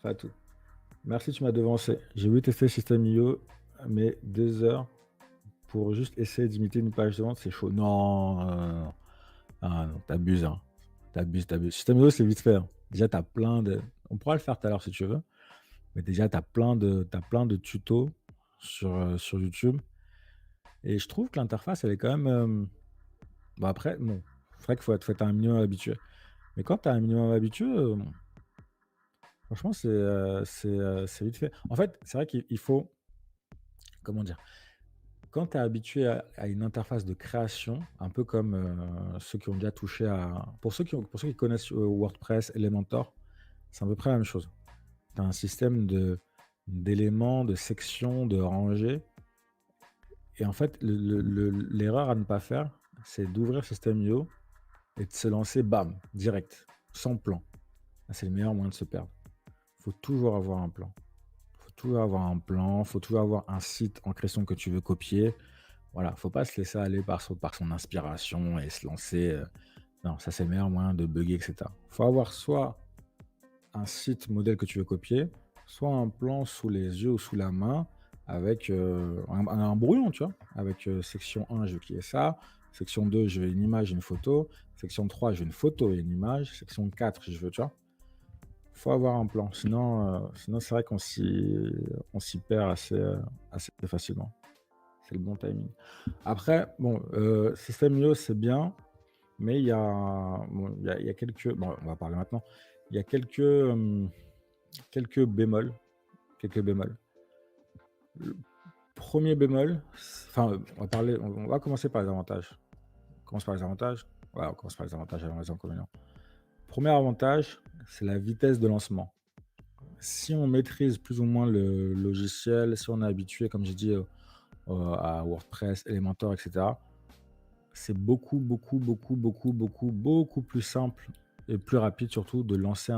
Fatou. Merci, tu m'as devancé. J'ai voulu tester System.io, mais 2 heures pour juste essayer d'imiter une page de vente, c'est chaud. Non, non, non, non. Ah non, tu hein. Tu abuses. System.io, c'est vite fait, hein. Déjà, tu as plein de on pourra le faire tout à l'heure si tu veux, mais déjà, tu as plein de tutos sur YouTube et je trouve que l'interface, elle est quand même, bon après, bon, c'est vrai qu'il faut être un minimum habitué. Mais quand tu es un minimum habitué, franchement, c'est vite fait. En fait, c'est vrai qu'il faut, comment dire? Quand tu es habitué à une interface de création, un peu comme, ceux qui ont déjà touché à pour ceux qui connaissent, WordPress, Elementor, c'est à peu près la même chose. Tu as un système d'éléments, de sections, de rangées et en fait, l'erreur à ne pas faire, c'est d'ouvrir System.io et de se lancer, bam, direct, sans plan. Ah, c'est le meilleur moyen de se perdre. Faut toujours avoir un plan. Faut toujours avoir un plan, faut toujours avoir un site en question que tu veux copier. Voilà, faut pas se laisser aller par son inspiration et se lancer, non, ça c'est le meilleur moyen de bugger et cetera. Faut avoir soit un site modèle que tu veux copier, soit un plan sous les yeux ou sous la main avec, un brouillon, tu vois? Avec, section 1, je veux qu'il y ait ça, section 2, je veux une image et une photo, section 3, je veux une photo et une image, section 4, je veux, tu vois? Faut avoir un plan, sinon c'est vrai qu'on s'y perd assez facilement. C'est le bon timing. Après, bon, System.io, c'est bien, mais il y a quelques bon, on va parler maintenant. Il y a quelques bémols, quelques bémols. Le 1er bémol, enfin, on va commencer par les avantages. On commence par les avantages? Ouais, on commence par les avantages avant les inconvénients. 1er avantage, c'est la vitesse de lancement. Si on maîtrise plus ou moins le logiciel, si on est habitué, comme j'ai dit, à WordPress, Elementor et cetera, c'est beaucoup, beaucoup, beaucoup, beaucoup, beaucoup, beaucoup plus simple et plus rapide surtout de lancer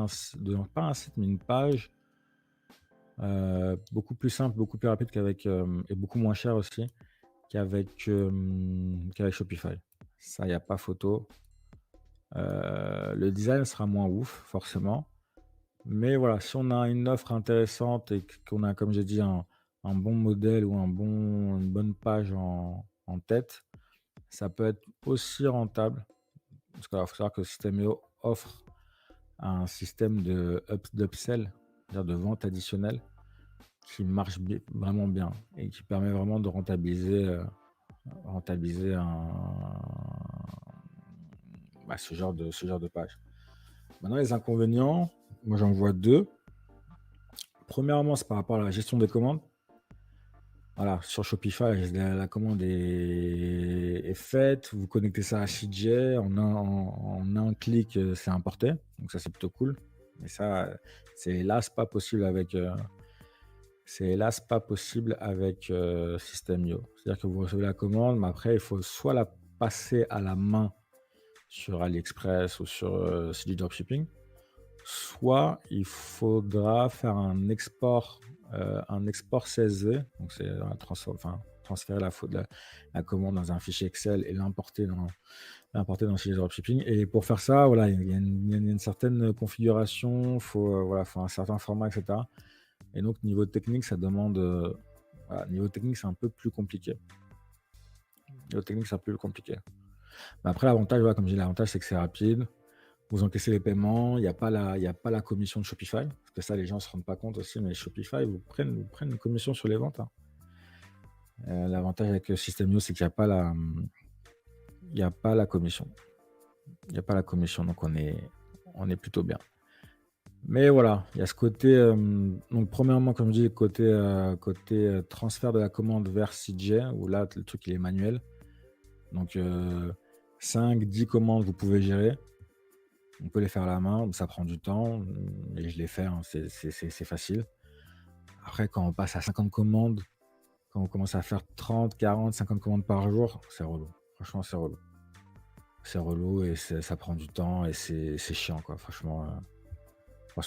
pas un site, mais une page, beaucoup plus simple, beaucoup plus rapide et beaucoup moins cher aussi qu'avec Shopify. Ça, il y a pas photo. Le design sera moins ouf forcément, mais voilà, si on a une offre intéressante et qu'on a, comme j'ai dit, un bon modèle ou une bonne page en tête, ça peut être aussi rentable. Parce qu'il faut savoir que System.io offre un système d'upsell, c'est-à-dire de vente additionnelle, qui marche vraiment bien et qui permet vraiment de rentabiliser ce genre de page. Maintenant, les inconvénients, moi j'en vois deux. Premièrement, c'est par rapport à la gestion des commandes. Voilà, sur Shopify, la commande est faite, vous connectez ça à CJ, en un clic, c'est importé, donc ça, c'est plutôt cool. Mais ça, c'est hélas pas possible avec System.io. C'est-à-dire que vous recevez la commande, mais après il faut soit la passer à la main sur AliExpress ou sur, c'est du dropshipping, soit il faudra faire un export CSV, donc c'est transférer la commande dans un fichier Excel et l'importer dans chez dropshipping et pour faire ça, voilà, il y a une certaine configuration, voilà, faut un certain format et cetera et donc niveau technique, ça demande, voilà, niveau technique, c'est un peu plus compliqué. Niveau technique, c'est un peu plus compliqué. Mais après l'avantage, voilà, comme je dis, l'avantage, c'est que c'est rapide. Vous encaissez les paiements, il y a pas la commission de Shopify, parce que ça, les gens ne se rendent pas compte aussi, mais Shopify vous prennent une commission sur les ventes, hein. L'avantage avec System.io, c'est qu'il n'y a pas la commission. Il n'y a pas la commission, donc on est plutôt bien. Mais voilà, il y a ce côté, donc premièrement, comme je dis, côté transfert de la commande vers CJ, où là, le truc, il est manuel. Donc 5-10 commandes, vous pouvez gérer. On peut les faire à la main, ça prend du temps, mais je les fais, hein, c'est facile. Après, quand on passe à 50 commandes, quand on commence à faire 30, 40, 50 commandes par jour, c'est relou. Franchement, c'est relou. C'est relou et ça prend du temps et c'est chiant, quoi. Franchement,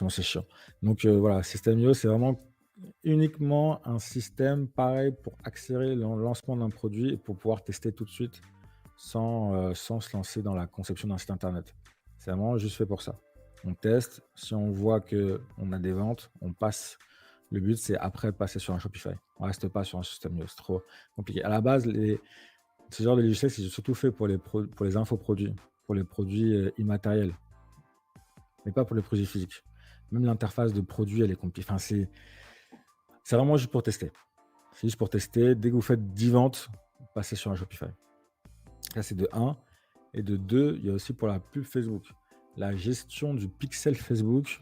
c'est chiant. Donc voilà, System.io, c'est vraiment uniquement un système pareil pour accélérer le lancement d'un produit et pour pouvoir tester tout de suite sans se lancer dans la conception d'un site internet. C'est vraiment juste fait pour ça. on teste. Si on voit qu'on a des ventes, on passe. Le but, c'est après de passer sur un Shopify. On reste pas sur un système mieux, c'est trop compliqué. À la base, ce genre de logiciel, c'est surtout fait pour les infoproduits, pour les produits immatériels, mais pas pour les produits physiques. Même l'interface de produit, elle est compliquée. Enfin, c'est vraiment juste pour tester. C'est juste pour tester. Dès que vous faites 10 ventes, passez sur un Shopify. Ça, c'est de 1. Et de 2, il y a aussi pour la pub Facebook. La gestion du pixel Facebook,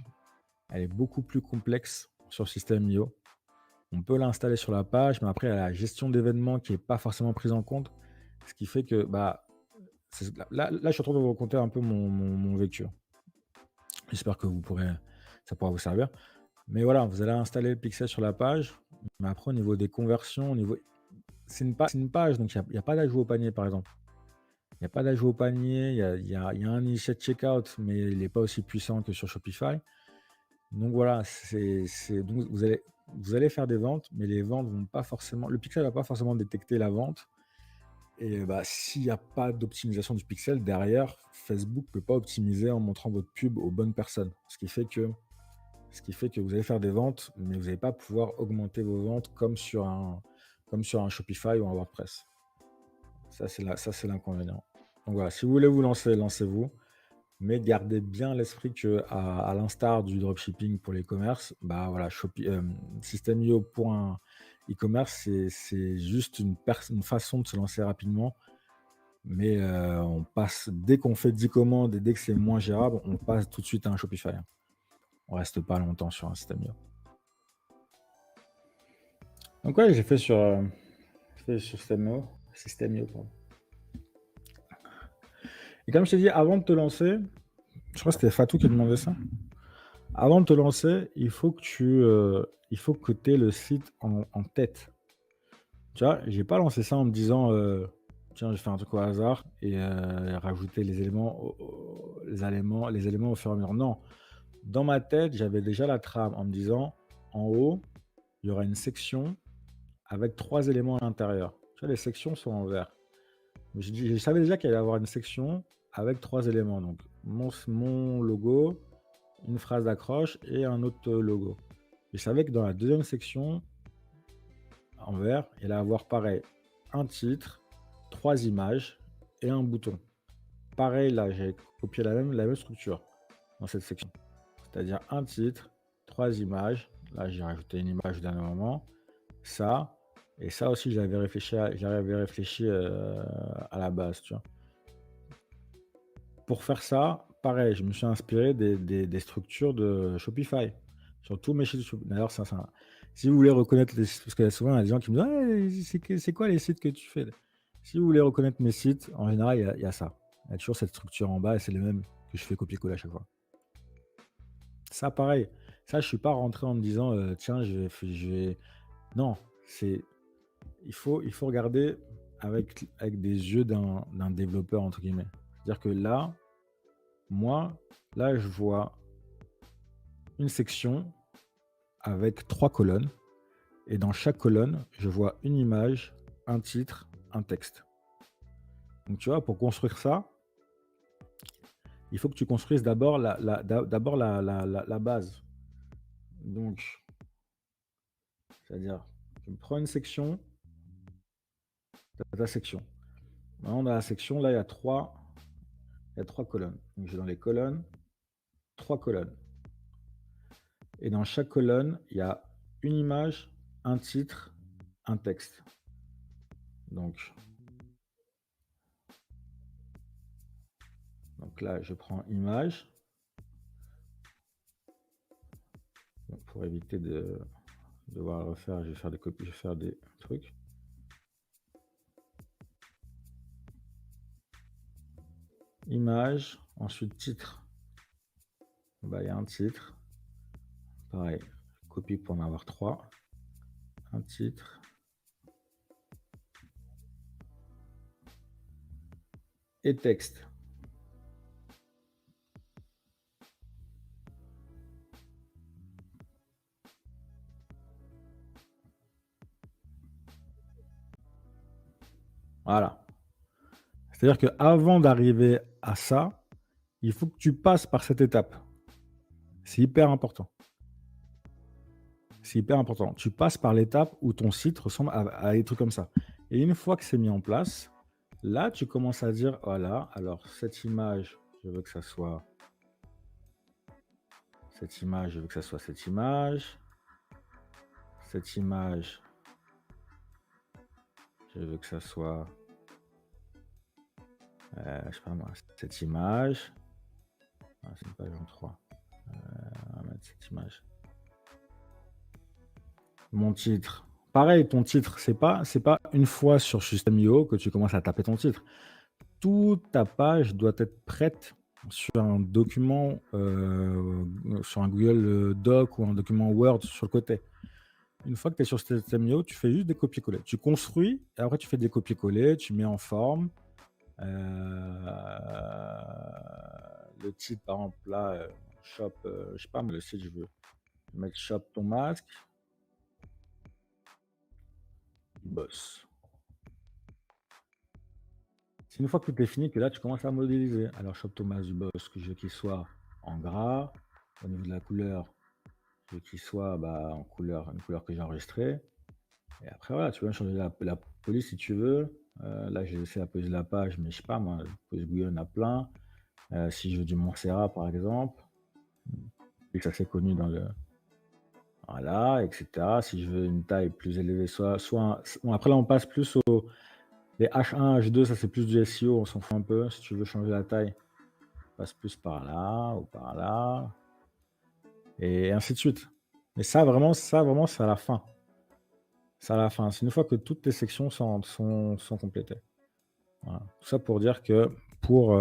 elle est beaucoup plus complexe sur System.io. On peut l'installer sur la page, mais après, il y a la gestion d'événements qui n'est pas forcément prise en compte. Ce qui fait que, là, je suis en train de vous raconter un peu mon vécu. J'espère que ça pourra vous servir. Mais voilà, vous allez installer le pixel sur la page. Mais après, au niveau des conversions, c'est une page, donc il n'y a pas d'ajout au panier, par exemple. Il n'y a pas d'ajout au panier, il y a un initiate checkout, mais il n'est pas aussi puissant que sur Shopify. Donc voilà, donc vous allez faire des ventes, mais les ventes vont pas forcément. Le pixel ne va pas forcément détecter la vente. Et s'il n'y a pas d'optimisation du pixel, derrière, Facebook ne peut pas optimiser en montrant votre pub aux bonnes personnes. Ce qui fait que vous allez faire des ventes, mais vous n'allez pas pouvoir augmenter vos ventes comme sur un Shopify ou un WordPress. Ça, c'est l'inconvénient. Donc voilà, si vous voulez vous lancer, lancez-vous. Mais gardez bien l'esprit que, à l'instar du dropshipping pour les commerces, voilà, System.io pour un e-commerce, c'est juste une façon de se lancer rapidement. Mais on passe, dès qu'on fait 10 commandes et dès que c'est moins gérable, on passe tout de suite à un Shopify. On reste pas longtemps sur un System.io. Donc ouais, j'ai fait sur System.io, pardon. Et comme je t'ai dit, avant de te lancer, je crois que c'était Fatou qui demandait ça. Avant de te lancer, il faut que tu aies le site en tête. Tu vois, j'ai pas lancé ça en me disant tiens, je fais un truc au hasard et rajouter les éléments au fur et à mesure. Non, dans ma tête, j'avais déjà la trame en me disant en haut, il y aura une section avec 3 éléments à l'intérieur. Tu vois, les sections sont en vert. Mais je savais déjà qu'il allait y avoir une section avec 3 éléments. Donc mon logo, une phrase d'accroche et un autre logo. Je savais que dans la deuxième section, en vert, il allait avoir pareil, un titre, 3 images et un bouton. Pareil, là, j'ai copié la même structure dans cette section. C'est-à-dire un titre, 3 images. Là, j'ai rajouté une image au dernier moment. Ça, et ça aussi, j'avais réfléchi à la base, tu vois. Pour faire ça, pareil, je me suis inspiré des structures de Shopify. Sur tous mes sites. D'ailleurs, si vous voulez reconnaître parce qu'il y a souvent des gens qui me disent c'est quoi les sites que tu fais? Si vous voulez reconnaître mes sites, en général, il y a ça. Il y a toujours cette structure en bas et c'est les mêmes que je fais copier-coller à chaque fois. Ça, pareil. Ça, je suis pas rentré en me disant tiens, je vais. Non, il faut regarder avec des yeux d'un développeur, entre guillemets. C'est-à-dire que là, je vois une section avec 3 colonnes. Et dans chaque colonne, je vois une image, un titre, un texte. Donc tu vois, pour construire ça, il faut que tu construises d'abord la base. Donc, c'est-à-dire, tu prends une section, ta section. Maintenant, dans la section, là, il y a 3 colonnes. Donc, j'ai dans les colonnes, 3 colonnes. Et dans chaque colonne, il y a une image, un titre, un texte. Donc là, je prends image. Donc, pour éviter de devoir refaire, je vais faire des copies, je vais faire des trucs. Image, ensuite titre. Il y a un titre. Pareil, copie pour en avoir 3. Un titre. Et texte. Voilà. C'est-à-dire qu'avant d'arriver à ça, il faut que tu passes par cette étape. C'est hyper important. C'est hyper important. Tu passes par l'étape où ton site ressemble à des trucs comme ça. Et une fois que c'est mis en place, là, tu commences à dire: «Voilà, alors cette image, je veux que ça soit cette image, je veux que ça soit cette image. Cette image, je veux que ça soit, je sais pas moi, cette image». Ah, c'est une page en 3. On va mettre cette image. Mon titre. Pareil, ton titre, c'est pas une fois sur System.io que tu commences à taper ton titre. Toute ta page doit être prête sur un document, sur un Google, Doc ou un document Word sur le côté. Une fois que tu es sur System.io, tu fais juste des copier-coller. Tu construis et après tu fais des copier-coller, tu mets en forme. Le titre, par exemple, là, shop, je sais pas, mais le site, je veux mettre shop ton masque, boss. C'est une fois que tout est fini que là, tu commences à modéliser. Alors, shop ton masque du boss, que je veux qu'il soit en gras. Au niveau de la couleur, je veux qu'il soit bah, en couleur, une couleur que j'ai enregistrée. Et après, voilà, tu peux changer la police si tu veux. Là, j'ai laissé la police de la page, mais je sais pas, moi, la police Google, il y en a plein. Si je veux du Montserrat, par exemple, et que ça c'est connu dans le. Voilà, et cetera. Si je veux une taille plus élevée, bon, après là, on passe plus aux les H1, H2, ça c'est plus du SEO, on s'en fout un peu. Si tu veux changer la taille, passe plus par là ou par là, et ainsi de suite. Mais ça vraiment, c'est à la fin. C'est à la fin. C'est une fois que toutes tes sections sont complétées. Voilà. Tout ça pour dire que pour,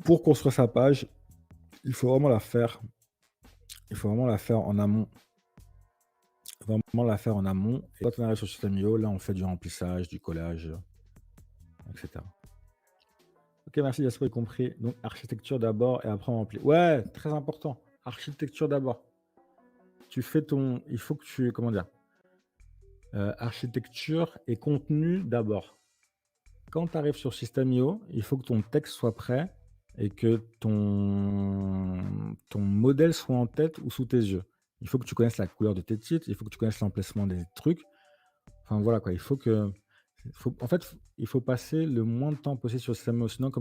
pour construire sa page, il faut vraiment la faire il faut vraiment la faire en amont. Vraiment la faire en amont, et quand on arrive sur System.io, là, on fait du remplissage, du collage, et cetera. OK, merci, Jasper, compris. Donc architecture d'abord et après on remplit. Ouais, très important. Architecture d'abord. Tu fais ton il faut que tu comment dire? Architecture et contenu d'abord. Quand tu arrives sur System.io, il faut que ton texte soit prêt et que ton modèle soit en tête ou sous tes yeux. Il faut que tu connaisses la couleur de tes titres, il faut que tu connaisses l'emplacement des trucs. Enfin voilà quoi, il faut que il faut passer le moins de temps possible sur System.io, sinon